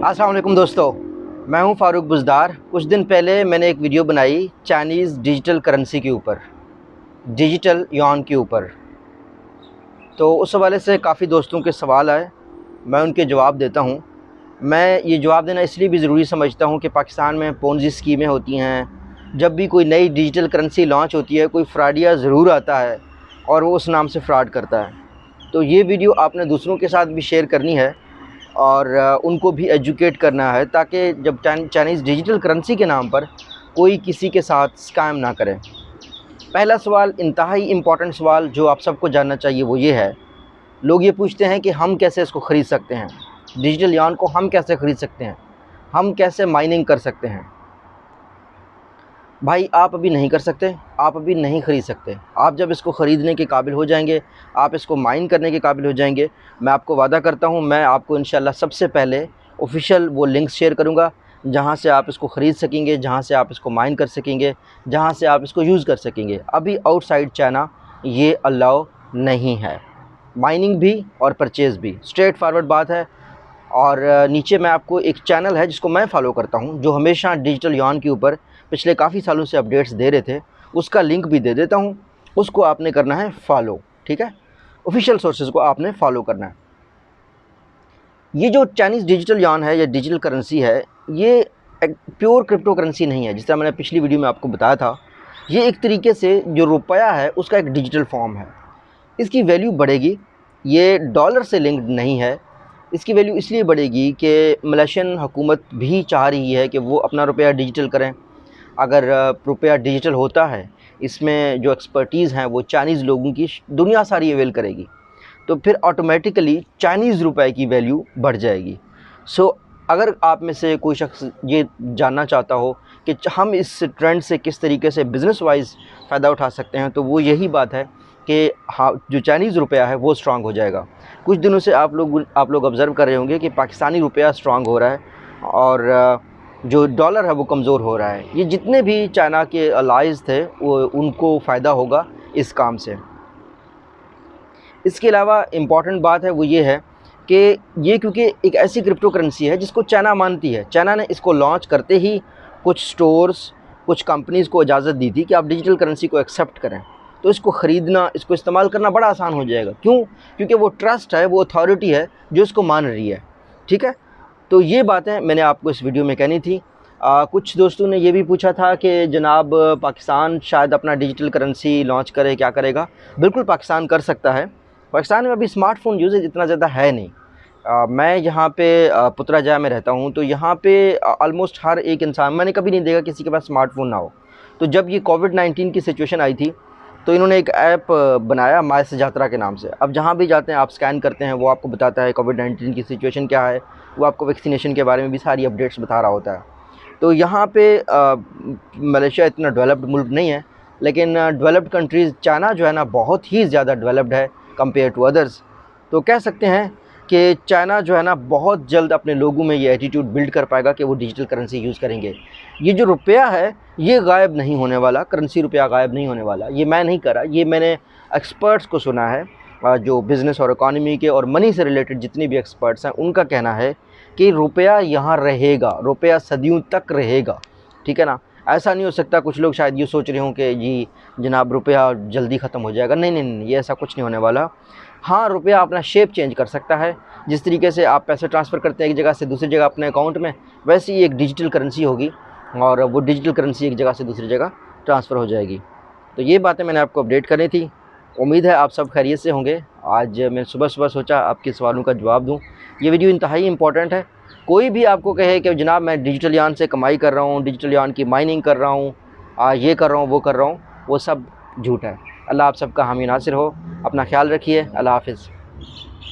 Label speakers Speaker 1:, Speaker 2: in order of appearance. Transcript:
Speaker 1: अस्सलाम वालेकुम दोस्तों, मैं हूं फ़ारूक बुज़दार। कुछ दिन पहले मैंने एक वीडियो बनाई चाइनीज़ डिजिटल करेंसी के ऊपर, डिजिटल युआन के ऊपर। तो उस हवाले से काफ़ी दोस्तों के सवाल आए, मैं उनके जवाब देता हूं। मैं ये जवाब देना इसलिए भी ज़रूरी समझता हूं कि पाकिस्तान में पोंजी स्कीमें होती हैं। जब भी कोई नई डिजिटल करेंसी लॉन्च होती है, कोई फ्रॉडिया ज़रूर आता है और वो उस नाम से फ्रॉड करता है। तो ये वीडियो आपने दूसरों के साथ भी शेयर करनी है और उनको भी एजुकेट करना है, ताकि जब चाइनीज़ डिजिटल करेंसी के नाम पर कोई किसी के साथ स्कैम ना करे। पहला सवाल, इंतहाई इम्पॉर्टेंट सवाल जो आप सबको जानना चाहिए, वो ये है। लोग ये पूछते हैं कि हम कैसे इसको ख़रीद सकते हैं, डिजिटल युआन को हम कैसे ख़रीद सकते हैं, हम कैसे माइनिंग कर सकते हैं। भाई, आप अभी नहीं कर सकते, आप अभी नहीं ख़रीद सकते। आप जब इसको ख़रीदने के काबिल हो जाएंगे, आप इसको माइन करने के काबिल हो जाएंगे, मैं आपको वादा करता हूँ, मैं आपको इंशाल्लाह सबसे पहले ऑफ़िशियल वो लिंक्स शेयर करूँगा जहाँ से आप इसको ख़रीद सकेंगे, जहाँ से आप इसको माइन कर सकेंगे, जहाँ से आप इसको यूज़ कर सकेंगे। अभी आउटसाइड चाइना ये अलाउ नहीं है, माइनिंग भी और परचेज़ भी। स्ट्रेट फॉरवर्ड बात है। और नीचे मैं आपको एक चैनल है जिसको मैं फ़ॉलो करता हूँ, जो हमेशा डिजिटल युआन के ऊपर पिछले काफ़ी सालों से अपडेट्स दे रहे थे, उसका लिंक भी दे देता हूँ। उसको आपने करना है फॉलो, ठीक है। ऑफिशियल सोर्सेज को आपने फॉलो करना है। ये जो चाइनीज़ डिजिटल युआन है या डिजिटल करेंसी है, ये एक प्योर क्रिप्टो करेंसी नहीं है। जिस तरह मैंने पिछली वीडियो में आपको बताया था, ये एक तरीके से जो रुपया है उसका एक डिजिटल फॉर्म है। इसकी वैल्यू बढ़ेगी, ये डॉलर से लिंक्ड नहीं है। इसकी वैल्यू इसलिए बढ़ेगी कि मलेशियन हुकूमत भी चाह रही है कि वो अपना रुपया डिजिटल करें। अगर रुपया डिजिटल होता है, इसमें जो एक्सपर्टीज़ हैं वो चाइनीज़ लोगों की दुनिया सारी अवेल करेगी, तो फिर ऑटोमेटिकली चाइनीज़ रुपए की वैल्यू बढ़ जाएगी। अगर आप में से कोई शख्स ये जानना चाहता हो कि हम इस ट्रेंड से किस तरीके से बिज़नेस वाइज फ़ायदा उठा सकते हैं, तो वो यही बात है कि हाँ, जो चाइनीज़ रुपया है वो स्ट्रांग हो जाएगा। कुछ दिनों से आप लोग ऑब्ज़र्व कर रहे होंगे कि पाकिस्तानी रुपया स्ट्रांग हो रहा है और जो डॉलर है वो कमज़ोर हो रहा है। ये जितने भी चाइना के अलाइज़ थे वो उनको फ़ायदा होगा इस काम से। इसके अलावा इम्पॉर्टेंट बात है वो ये है कि ये क्योंकि एक ऐसी क्रिप्टो करेंसी है जिसको चाइना मानती है। चाइना ने इसको लॉन्च करते ही कुछ स्टोर्स, कुछ कंपनीज़ को इजाज़त दी थी कि आप डिजिटल करेंसी को एक्सेप्ट करें, तो इसको ख़रीदना, इसको इस्तेमाल करना बड़ा आसान हो जाएगा। क्यों? क्योंकि वो ट्रस्ट है, वो अथॉरिटी है जो इसको मान रही है, ठीक है। तो ये बातें मैंने आपको इस वीडियो में कहनी थी। कुछ दोस्तों ने ये भी पूछा था कि जनाब पाकिस्तान शायद अपना डिजिटल करेंसी लॉन्च करे, क्या करेगा? बिल्कुल पाकिस्तान कर सकता है। पाकिस्तान में अभी स्मार्टफ़ोन यूसेज इतना ज़्यादा है नहीं। मैं यहाँ पे पुतराजा में रहता हूँ, तो यहाँ पे ऑलमोस्ट हर एक इंसान, मैंने कभी नहीं देखा किसी के पास स्मार्टफ़ोन ना हो। तो जब ये कोविड-19 की सिचुएशन आई थी, तो इन्होंने एक ऐप बनाया माय सजात्रा के नाम से। अब जहाँ भी जाते हैं आप स्कैन करते हैं, वो आपको बताता है कोविड-19 की सिचुएशन क्या है, वो आपको वैक्सीनेशन के बारे में भी सारी अपडेट्स बता रहा होता है। तो यहाँ पे मलेशिया इतना डेवलप्ड मुल्क नहीं है, लेकिन डेवलप्ड कंट्रीज़, चाइना जो है ना बहुत ही ज़्यादा डेवलप्ड है कंपेयर टू अदर्स। तो कह सकते हैं कि चाइना जो है ना बहुत जल्द अपने लोगों में ये एटीट्यूड बिल्ड कर पाएगा कि वो डिजिटल करेंसी यूज़ करेंगे। ये जो रुपया है ये गायब नहीं होने वाला, करेंसी रुपया गायब नहीं होने वाला। ये मैं नहीं करा, ये मैंने एक्सपर्ट्स को सुना है, जो बिज़नेस और इकॉनमी के और मनी से रिलेटेड जितने भी एक्सपर्ट्स हैं उनका कहना है कि रुपया यहाँ रहेगा, रुपया सदियों तक रहेगा, ठीक है ना। ऐसा नहीं हो सकता, कुछ लोग शायद ये सोच रहे हों कि जी जनाब रुपया जल्दी ख़त्म हो जाएगा। नहीं नहीं नहीं, ये ऐसा कुछ नहीं होने वाला। हाँ, रुपया अपना शेप चेंज कर सकता है। जिस तरीके से आप पैसे ट्रांसफ़र करते हैं एक जगह से दूसरी जगह अपने अकाउंट में, वैसे ही एक डिजिटल करेंसी होगी और वो डिजिटल करेंसी एक जगह से दूसरी जगह ट्रांसफ़र हो जाएगी। तो ये बातें मैंने आपको अपडेट करनी थी। उम्मीद है आप सब खैरियत से होंगे। आज मैं सुबह सोचा आपके सवालों का जवाब दूँ। ये वीडियो इंतहाई इम्पॉर्टेंट है। कोई भी आपको कहे कि जनाब मैं डिजिटल युआन से कमाई कर रहा हूँ, डिजिटल युआन की माइनिंग कर रहा हूँ, ये कर रहा हूँ, वो कर रहा हूँ, वो सब झूठ है। अल्लाह आप सबका हामी नासिर हो। अपना ख्याल रखिए। अल्लाह हाफ़िज़।